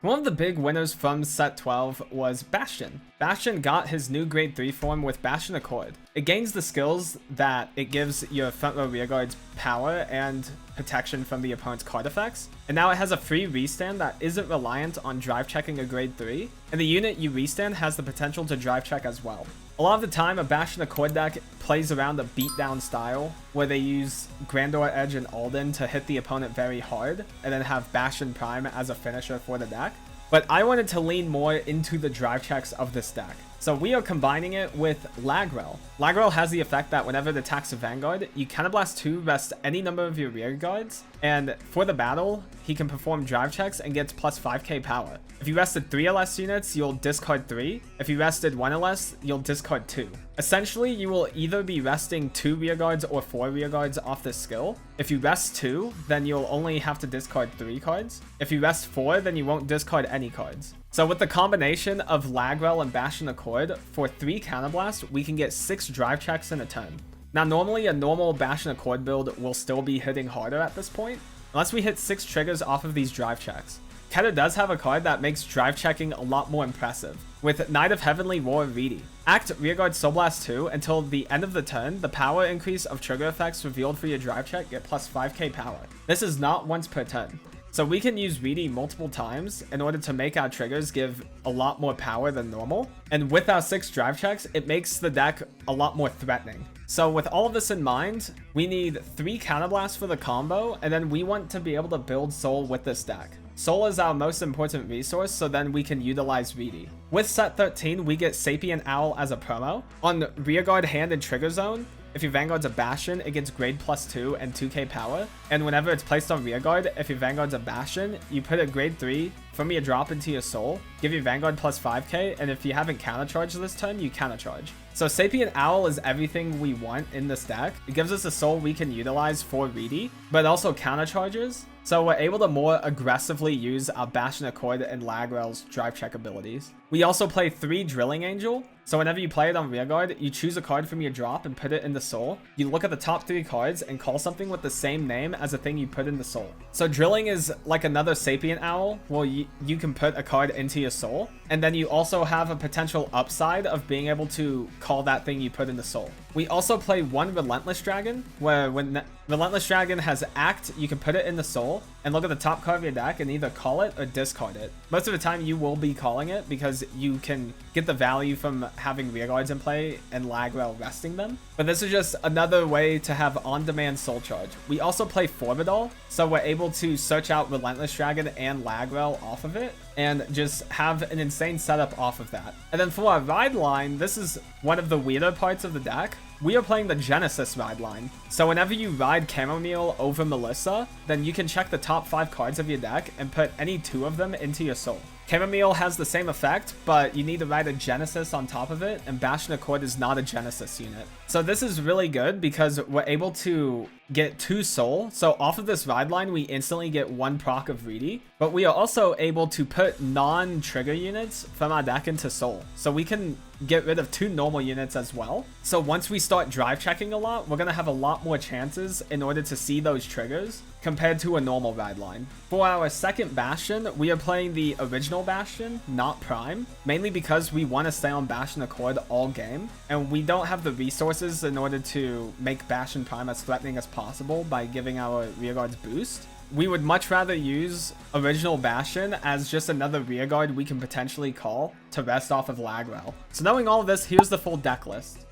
One of the big winners from set 12 was Bastion. Bastion got his new grade 3 form with Bastion Accord. It gains the skills that it gives your front row rearguards power and protection from the opponent's card effects. And now it has a free restand that isn't reliant on drive checking a grade 3. And the unit you restand has the potential to drive check as well. A lot of the time, a Bastion Accord deck plays around a beatdown style where they use Grandor, Edge, and Alden to hit the opponent very hard, and then have Bastion Prime as a finisher for the deck. But I wanted to lean more into the drive checks of this deck. So we are combining it with Lagrele. Lagrele has the effect that whenever it attacks a Vanguard, you Counterblast 2, rest any number of your rear guards, and for the battle, he can perform drive checks and gets plus 5k power. If you rested 3 LS units, you'll discard 3. If you rested 1 LS, you'll discard 2. Essentially, you will either be resting 2 rear guards or 4 rear guards off this skill. If you rest 2, then you'll only have to discard 3 cards. If you rest 4, then you won't discard any cards. So with the combination of Lagrele and Bastion Accord, for 3 Counterblast, we can get 6 drive checks in a turn. Now normally a normal Bastion Accord build will still be hitting harder at this point, unless we hit 6 triggers off of these drive checks. Keter does have a card that makes drive checking a lot more impressive, with Knight of Heavenly War Reedy. Act Rearguard Soul Blast 2 until the end of the turn, the power increase of trigger effects revealed for your drive check get plus 5k power. This is not once per turn. So we can use Reedy multiple times in order to make our triggers give a lot more power than normal. And with our 6 drive checks, it makes the deck a lot more threatening. So with all of this in mind, we need 3 Counterblasts for the combo, and then we want to be able to build Soul with this deck. Soul is our most important resource, so then we can utilize Reedy. With set 13, we get Sapient Owl as a promo. On Rearguard Hand and Trigger Zone, if your Vanguard's a Bastion, it gets grade plus 2 and 2k power. And whenever it's placed on Rearguard, if your Vanguard's a Bastion, you put a grade 3 from your drop into your Soul, give your Vanguard plus 5k, and if you haven't countercharged this turn, you countercharge. So Sapient Owl is everything we want in this deck. It gives us a Soul we can utilize for Reedy, but also countercharges. So we're able to more aggressively use our Bastion Accord and Lagrele's drive check abilities. We also play 3 Drilling Angel. So whenever you play it on Rearguard, you choose a card from your drop and put it in the Soul. You look at the top 3 cards and call something with the same name as the thing you put in the Soul. So Drilling is like another Sapient Owl, where you can put a card into your Soul. And then you also have a potential upside of being able to call that thing you put in the Soul. We also play 1 Relentless Dragon, where when Relentless Dragon has Act, you can put it in the Soul and look at the top card of your deck and either call it or discard it. Most of the time you will be calling it because you can get the value from having Rearguards in play and Lagrele resting them. But this is just another way to have on-demand Soul Charge. We also play Forbidal, so we're able to search out Relentless Dragon and Lagrele off of it and just have an insane setup off of that. And then for our ride line, this is one of the weirder parts of the deck. We are playing the Genesis ride line. So whenever you ride Chamomile over Melissa, then you can check the top 5 cards of your deck and put any 2 of them into your Soul. Chamomile has the same effect, but you need to ride a Genesis on top of it, and Bastion Accord is not a Genesis unit. So this is really good because we're able to get 2 Soul. So off of this ride line, we instantly get 1 proc of Reedy, but we are also able to put non-trigger units from our deck into Soul. So we can get rid of 2 normal units as well. So once we start drive checking a lot, we're going to have a lot more chances in order to see those triggers compared to a normal ride line. For our second Bastion, we are playing the original Bastion, not Prime, mainly because we want to stay on Bastion Accord all game, and we don't have the resources in order to make Bastion Prime as threatening as possible by giving our rearguards boost. We would much rather use original Bastion as just another rearguard we can potentially call to rest off of Lagrele. So knowing all of this, here's the full deck list.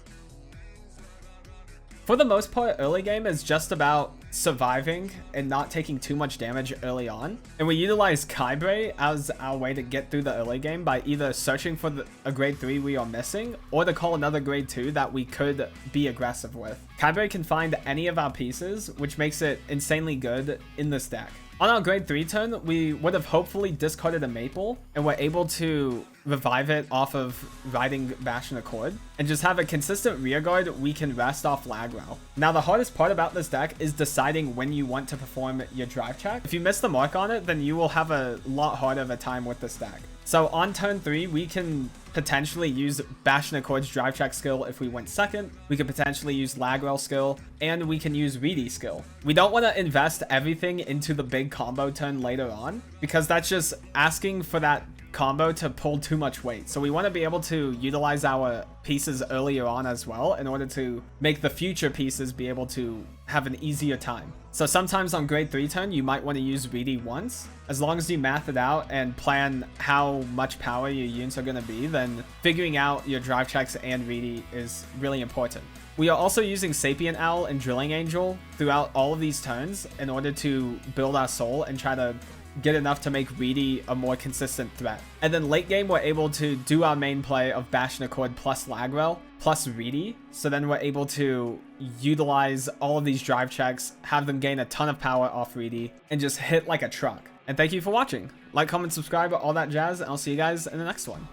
For the most part, early game is just about surviving and not taking too much damage early on. And we utilize Kybre as our way to get through the early game by either searching for a grade 3 we are missing or to call another grade 2 that we could be aggressive with. Kybre can find any of our pieces, which makes it insanely good in this deck. On our grade 3 turn, we would have hopefully discarded a Maple and were able to revive it off of riding Bastion Accord and just have a consistent rear guard we can rest off Lagrele. Now the hardest part about this deck is deciding when you want to perform your drive check. If you miss the mark on it, then you will have a lot harder of a time with this deck. So on turn 3, we can potentially use Bastion Accord's drive check skill if we went second. We could potentially use Lagrele skill, and we can use Reedy skill. We don't want to invest everything into the big combo turn later on, because that's just asking for that combo to pull too much weight. So we want to be able to utilize our pieces earlier on as well in order to make the future pieces be able to have an easier time. So sometimes on grade 3 turn, you might want to use Reedy once. As long as you math it out and plan how much power your units are going to be, then figuring out your drive checks and Reedy is really important. We are also using Sapient Owl and Drilling Angel throughout all of these turns in order to build our soul and try to get enough to make Reedy a more consistent threat. And then late game, we're able to do our main play of Bastion Accord plus Lagrele plus Reedy. So then we're able to utilize all of these drive checks, have them gain a ton of power off Reedy, and just hit like a truck. And thank you for watching. Like, comment, subscribe, all that jazz, and I'll see you guys in the next one.